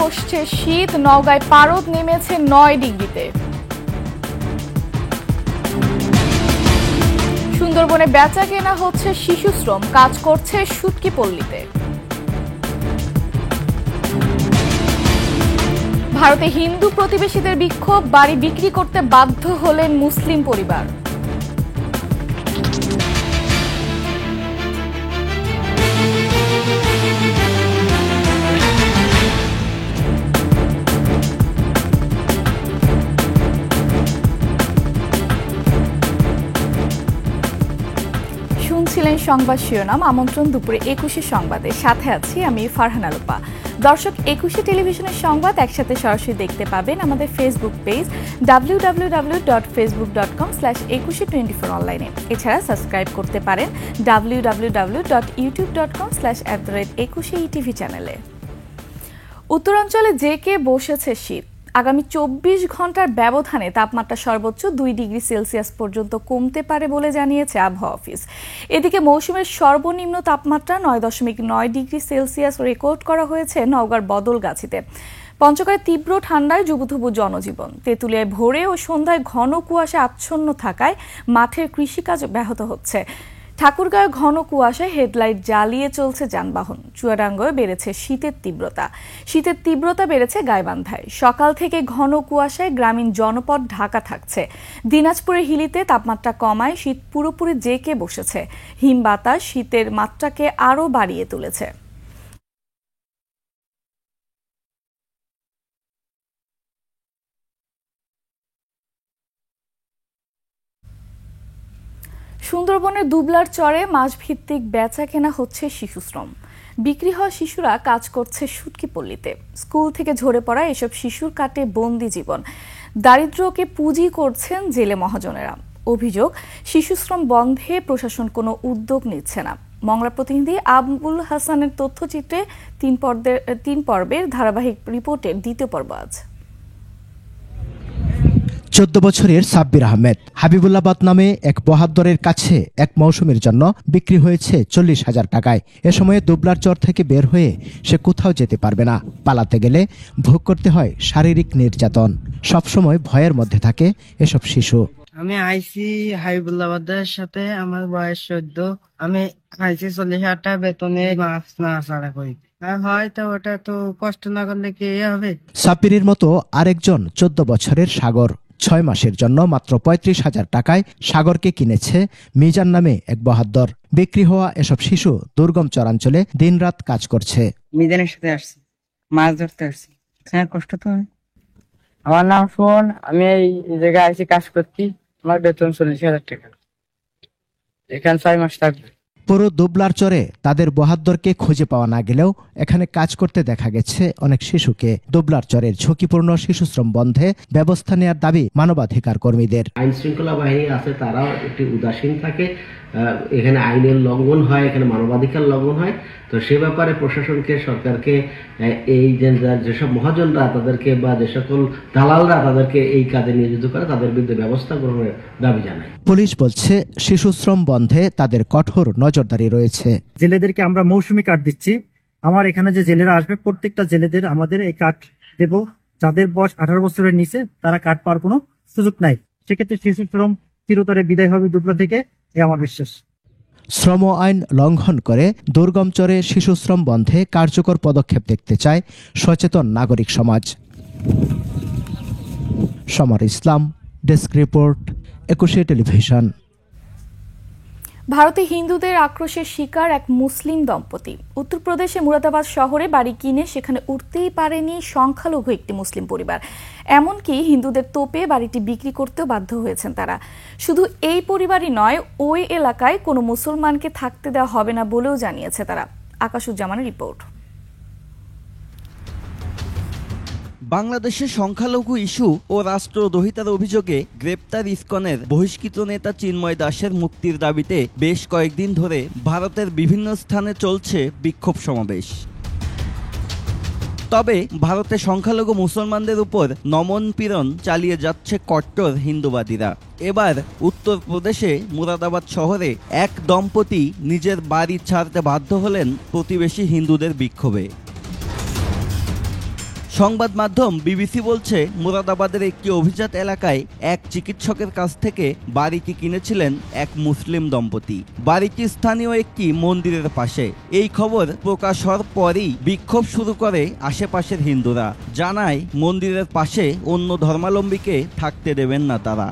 কষছে শীত, নওগাঁয় পারদ নেমেছে 9 ডিগ্রিতে। সুন্দরবনে বেচা কেনা হচ্ছে শিশু শ্রম, কাজ করছে শুটকি পল্লীতে। ভারতে হিন্দু প্রতিবেশীদের বিক্ষোভ, বাড়ি বিক্রি করতে বাধ্য হলেন মুসলিম পরিবার। শুনছিলেন সংবাদ শিরোনাম। আমন্ত্রণ দুপুরে 21 সংবাদে, সাথে আছি আমি ফারহানা রূপা। দর্শক, 21 টেলিভিশনের সংবাদ একসাথে সরাসরি দেখতে পাবেন আমাদের ফেসবুক পেজ www.facebook.com/2124 অনলাইনে। এছাড়া সাবস্ক্রাইব করতে পারেন www.youtube.com/@21etv চ্যানেলে। উত্তরাঞ্চলে জেঁকে বসেছে শীত। আগামী 24 ঘন্টার ব্যবধানে তাপমাত্রা সর্বোচ্চ 2 ডিগ্রি সেলসিয়াস পর্যন্ত কমতে পারে বলে জানিয়েছে আবহাওয়া অফিস। এদিকে মৌসুমের সর্বনিম্ন তাপমাত্রা 9.9 ডিগ্রি সেলসিয়াস রেকর্ড করা হয়েছে নওগাঁর বদলগাছিতে। পঞ্চগড়ে তীব্র ঠান্ডায় জুবুথুবু জনজীবন। তেঁতুলিয়ায় ভোরে ও সন্ধ্যায় ঘন কুয়াশা আচ্ছন্ন থাকায় মাঠের কৃষিকাজ ব্যাহত হচ্ছে। ঠাকুরগাঁয়ে ঘন কুয়াশায় হেডলাইট জ্বালিয়ে চলছে যানবাহন। চুয়াডাঙ্গায় বেড়েছে শীতের তীব্রতা বেড়েছে গাইবান্ধায়। সকাল থেকে ঘন কুয়াশায় গ্রামীণ জনপদ ঢাকা থাকছে। দিনাজপুরের হিলিতে তাপমাত্রা কমায় শীত পুরোপুরি জেঁকে বসেছে। হিম বাতাস শীতের মাত্রাকে আরও বাড়িয়ে তুলেছে। সুন্দরবনের দুবলার চরে মাছভিত্তিক বেচা কেনা হচ্ছে শিশু শ্রম। বিক্রি হওয়া শিশুরা কাজ করছে শুটকি পল্লীতে। স্কুল থেকে ঝরে পড়া এসব শিশুর কাটে বন্দি জীবন। দারিদ্র্যকে পুঁজি করছেন জেলে মহাজনেরা। অভিযোগ, শিশু শ্রম বন্ধে প্রশাসন কোনো উদ্যোগ নিচ্ছে না। মংলা প্রতিনিধি আবুল হাসানের তথ্যচিত্রে 3 পর্বের ধারাবাহিক রিপোর্টের দ্বিতীয় পর্ব আজ। 14 বছরের সাব্বির আহমেদ হাবিবুল্লাবাদ নামে এক বহাদ্দরের কাছে এক মৌসুমের জন্য বিক্রি হয়েছে 40,000 টাকায়। এ সময়ে দুবলার চর থেকে বের হয়ে সে কোথাও যেতে পারবে না। পালাতে গেলে ভোগ করতে হয় শারীরিক নির্যাতন। সবসময় ভয়ের মধ্যে থাকে এসব শিশু। আমি আইসি হাবিবুল্লাবাদের সাথে, আমার বয়স 14। আমি আইসি 40,000 টাকা বেতনে মাছ নাড়াচাড়া করি। হয়তো ওটা তো কষ্ট না করলে কি হবে। সাব্বিরের মতো আরেকজন 14 বছরের সাগর 6 মাসের জন্য মাত্র 35,000 টাকায় সাগরকে কিনেছে মিজান নামে এক বহাদ্দর। বিক্রি হওয়া এসব শিশু দুর্গম চরাঞ্চলে দিনরাত কাজ করছে। মিজানের সাথে আসছি, মাছ ধরতে আসছি। হ্যাঁ, কষ্ট তো হয়। আমার নাম শোন, আমি এই জায়গায় আইসি কাজ করছি। আমার বেতন 40,000 টাকা। এখানে 6 মাস থাকবে। পুরো দুবলার চরে তাদের বহাদ্দরকে খুঁজে পাওয়া না গেলেও এখানে কাজ করতে দেখা গেছে অনেক শিশুকে। দুবলার চরের ঝুঁকিপূর্ণ শিশু শ্রম বন্ধে ব্যবস্থা নেওয়ার দাবি মানবাধিকার কর্মীদের। আইন শৃঙ্খলা বাহিনী আছে, তারাও একটি উদাসীন থাকে। এখানে আইনের লঙ্ঘন হয়, এখানে মানবাধিকার লঙ্ঘন হয়। তো সে ব্যাপারে প্রশাসনকে, সরকারকে এই যেসব মহাজনরা তাদেরকে বা যে সকল দালালরা তাদেরকে এই কাজে নিয়োজিত করে তাদের বিরুদ্ধে ব্যবস্থা গ্রহণের দাবি জানায়। পুলিশ বলছে শিশু শ্রম বন্ধে তাদের কঠোর নজরদারি রয়েছে। জেলেদেরকে আমরা মৌসুমি কার্ড দিচ্ছি। আমার এখানে যে জেলেরা আসবে প্রত্যেকটা জেলেদের আমাদের এই কার্ড দেব। যাদের বয়স 18 বছরের নিচে তারা কার্ড পাওয়ার কোনো সুযোগ নাই। সেক্ষেত্রে শিশু শ্রম চিরতরে বিদায় হবে দুবলা থেকে, এ আমার বিশ্বাস। শ্রম আইন লঙ্ঘন করে দুর্গম চরে শিশু শ্রম বন্ধে কার্যকর পদক্ষেপ দেখতে চায় সচেতন নাগরিক সমাজ। সমর ইসলাম, ডেস্ক রিপোর্ট, 21 টেলিভিশন। ভারতে হিন্দুদের আক্রোশের শিকার এক মুসলিম দম্পতি। উত্তরপ্রদেশে মুরাদাবাদ শহরে বাড়ি কিনে সেখানে উঠতেই পারেনি সংখ্যালঘু একটি মুসলিম পরিবার। এমনকি হিন্দুদের তোপে বাড়িটি বিক্রি করতেও বাধ্য হয়েছেন তারা। শুধু এই পরিবারই নয়, ওই এলাকায় কোনো মুসলমানকে থাকতে দেওয়া হবে না বলেও জানিয়েছে তারা। আকাশুজ্জামানের রিপোর্ট। বাংলাদেশের সংখ্যালঘু ইস্যু ও রাষ্ট্রদ্রোহিতার অভিযোগে গ্রেপ্তার ইসকনের বহিষ্কৃত নেতা চিন্ময় দাসের মুক্তির দাবিতে বেশ কয়েকদিন ধরে ভারতের বিভিন্ন স্থানে চলছে বিক্ষোভ সমাবেশ। তবে ভারতে সংখ্যালঘু মুসলমানদের উপর নমন পীড়ন চালিয়ে যাচ্ছে কট্টর হিন্দুবাদীরা। এবার উত্তরপ্রদেশে মুরাদাবাদ শহরে এক দম্পতি নিজের বাড়ি ছাড়তে বাধ্য হলেন প্রতিবেশী হিন্দুদের বিক্ষোভে। সংবাদ মাধ্যম বিবিসি বলছে, মুরাদাবাদের একটি অভিজাত এলাকায় এক চিকিৎসকের কাছ থেকে বাড়িটি কিনেছিলেন এক মুসলিম দম্পতি। বাড়িটি স্থানীয় একটি মন্দিরের পাশে। এই খবর প্রকাশ হওয়ার পরই বিক্ষোভ শুরু করে আশেপাশের হিন্দুরা। জানায় মন্দিরের পাশে অন্য ধর্মাবলম্বীকে থাকতে দেবেন না তারা।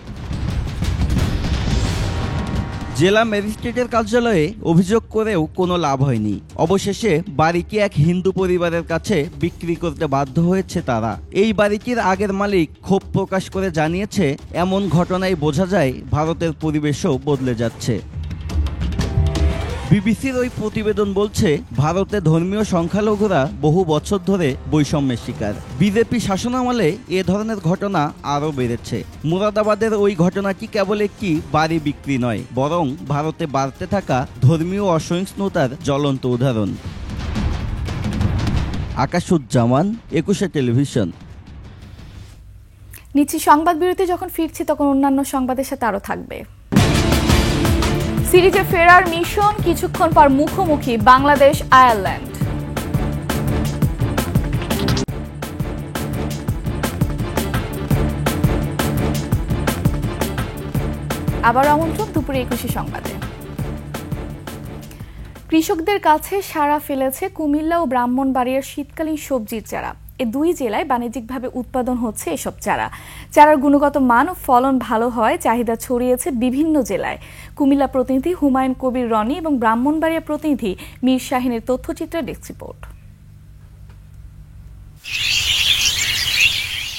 জেলা ম্যাজিস্ট্রেটের কার্যালয়ে অভিযোগ করেও কোনো লাভ হয়নি। অবশেষে বাড়িটি এক হিন্দু পরিবারের কাছে বিক্রি করতে বাধ্য হয়েছে তারা। এই বাড়িটির আগের মালিক ক্ষোভ প্রকাশ করে জানিয়েছে, এমন ঘটনায় বোঝা যায় ভারতের পরিবেশও বদলে যাচ্ছে। বিবিসির ওই প্রতিবেদন বলছে, ভারতে ধর্মীয় সংখ্যালঘুরা বহু বছর ধরে বৈষম্যের শিকার। বিজেপি শাসনামলে এ ধরনের ঘটনা আরও বেড়েছে। মুরাদাবাদের ওই ঘটনাটি কেবল একটি বাড়ি বিক্রি নয়, বরং ভারতে বাড়তে থাকা ধর্মীয় অসহিষ্ণুতার জ্বলন্ত উদাহরণ। আকাশুজ্জামান, একুশে টেলিভিশন। নিচ্ছি সংবাদ বিরতি। যখন ফিরছি তখন অন্যান্য সংবাদের সাথে আরও থাকবে। সিরিজে ফেরার মিশন, কিছুক্ষণ পর মুখোমুখি বাংলাদেশ আয়ারল্যান্ড। আবার আমন্ত্রণ দুপুরে 21 সংবাদে। কৃষকদের কাছে সাড়া ফেলেছে কুমিল্লা ও ব্রাহ্মণবাড়িয়ার শীতকালীন সবজির চারা। এ দুই জেলায় বাণিজ্যিকভাবে উৎপাদন হচ্ছে এসব চারা। চারার গুণগত মান ও ফলন ভালো হয়, চাহিদা ছড়িয়েছে বিভিন্ন জেলায়। কুমিল্লা প্রতিনিধি হুমায়ুন কবির রনি এবং ব্রাহ্মণবাড়িয়া প্রতিনিধি মীর শাহিনের তথ্যচিত্রে ডেস্ক রিপোর্ট।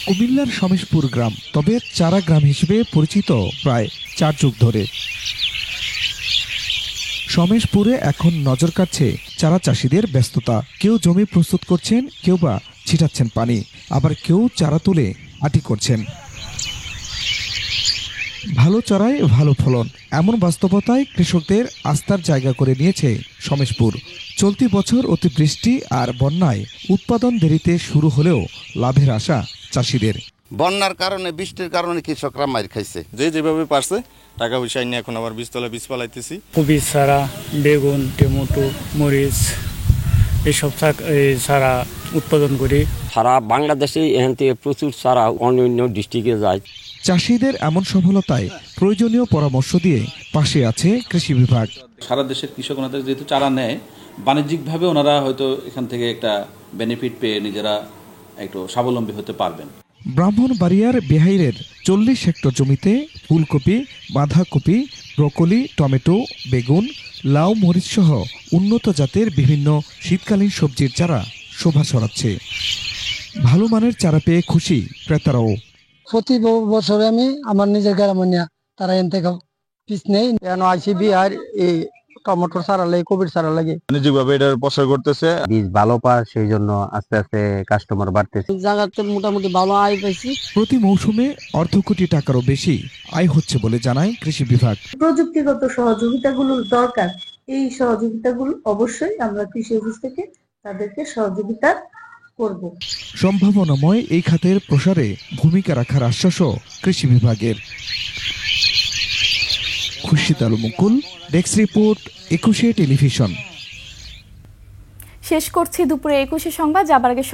কুমিল্লার সমেশপুর গ্রাম, তবে চারা গ্রাম হিসেবে পরিচিত প্রায় 4 যুগ ধরে। সমেশপুরে এখন নজর কাটছে চারা চাষিদের ব্যস্ততা। কেউ জমি প্রস্তুত করছেন, কেউ বা ছিটাচ্ছেন পানি, আবার কেউ চারা তুলে আটি করছেন। ভালো চারায় ভালো ফলন, এমন বাস্তবতায় কৃষকদের আস্থার জায়গা করে নিয়েছে সমেশপুর। চলতি বছর অতিবৃষ্টি আর বন্যায় উৎপাদন দেরিতে শুরু হলেও লাভের আশা চাষিদের। বন্যার কারণে, বৃষ্টির কারণে কৃষকরা মার খাইছে। যেভাবে পারছে টাকা পয়সা নিয়ে এখন আবার বীজ পালাইতেছি। কবি চারা, বেগুন, টমেটো, মরিচ এইসব চারা উৎপাদন করি। সারা বাংলাদেশে এখান থেকে প্রচুর চারা অন্য ডিস্ট্রিক্টে যায়। চাষিদের এমন সফলতায় প্রয়োজনীয় পরামর্শ দিয়ে পাশে আছে কৃষি বিভাগ। সারা দেশের কৃষক ওনাদের যেহেতু চারা নেয়, বাণিজ্যিকভাবে ওনারা হয়তো এখান থেকে একটা বেনিফিট পেয়ে নিজেরা একটু স্বাবলম্বী হতে পারবেন। ব্রাহ্মণবাড়িয়ার বেহাইরের 40 হেক্টর জমিতে ফুলকপি, বাঁধাকপি, ব্রকলি, টমেটো, বেগুন, লাউ, মরিচ সহ উন্নত জাতের বিভিন্ন শীতকালীন সবজির চারা শোভা ছড়াচ্ছে। ভালো মানের চারা পেয়ে খুশি ক্রেতারাও। প্রতি বছরে আমি আমার নিজের গ্রামে নিয়ে তারা এন থেকে পিস নেই। আইসিবি আর এই টমেটোর চারা লাগে, কবির চারা লাগে। বাণিজ্যিকভাবে এটার প্রসার করতেছে। বীজ ভালো পায়, সেই জন্য আস্তে আস্তে কাস্টমার বাড়তেছে। জায়গাতে মোটামুটি ভালো আয় পাইছি। প্রতি মৌসুমে অর্ধ কোটি টাকারও বেশি আয় হচ্ছে বলে জানায় কৃষি বিভাগ। প্রযুক্তিগত সহযোগিতাগুলো দরকার, এই সহযোগিতাগুলো অবশ্যই আমরা কৃষি অফিস থেকে তাদেরকে সহযোগিতা করব। সম্ভাবনাময় এই খাতের প্রসারে ভূমিকা রাখার আশ্বাসও কৃষি বিভাগের। খুরশিদ আলম মুকুল, ডেস্ক রিপোর্ট, 21 টেলিভিশন। শেষ করছি দুপুরে 21 সংবাদ। যাবার আগে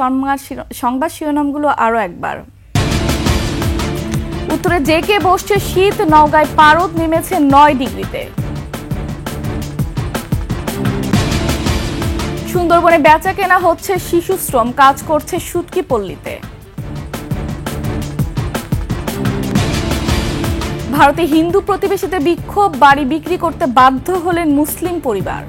সংবাদ শিরোনামগুলো আরো একবার। উত্তরে জেকে বসছে শীত, নওগাঁয় পারদ নেমেছে 9 ডিগ্রিতে। সুন্দরবনে বেচা কেনা হচ্ছে শিশু শ্রম, কাজ করছে শুটকি পল্লীতে। ভারতে হিন্দু প্রতিবেশীদের বিক্ষোভ, বাড়ি বিক্রি করতে বাধ্য হলেন মুসলিম পরিবার।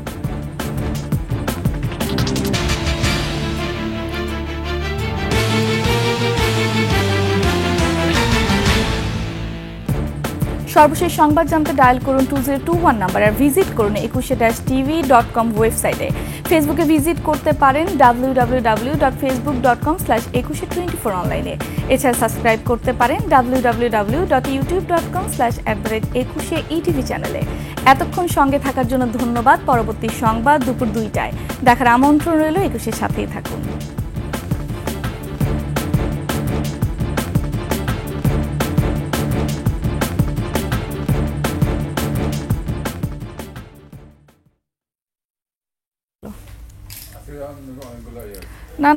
সর্বশেষ সংবাদ জানতে ডায়াল করুন 2021 নাম্বার আর ভিজিট করুন 21-tv.com ওয়েবসাইটে। ফেসবুকে ভিজিট করতে পারেন www.facebook.com/2124 অনলাইনে। এছাড়া সাবস্ক্রাইব করতে পারেন www.youtube.com/@21etv চ্যানেলে। এতক্ষণ সঙ্গে থাকার জন্য ধন্যবাদ। পরবর্তী সংবাদ দুপুর 2টায় দেখার আমন্ত্রণ রইল। 21-এর সাথেই থাকুন। না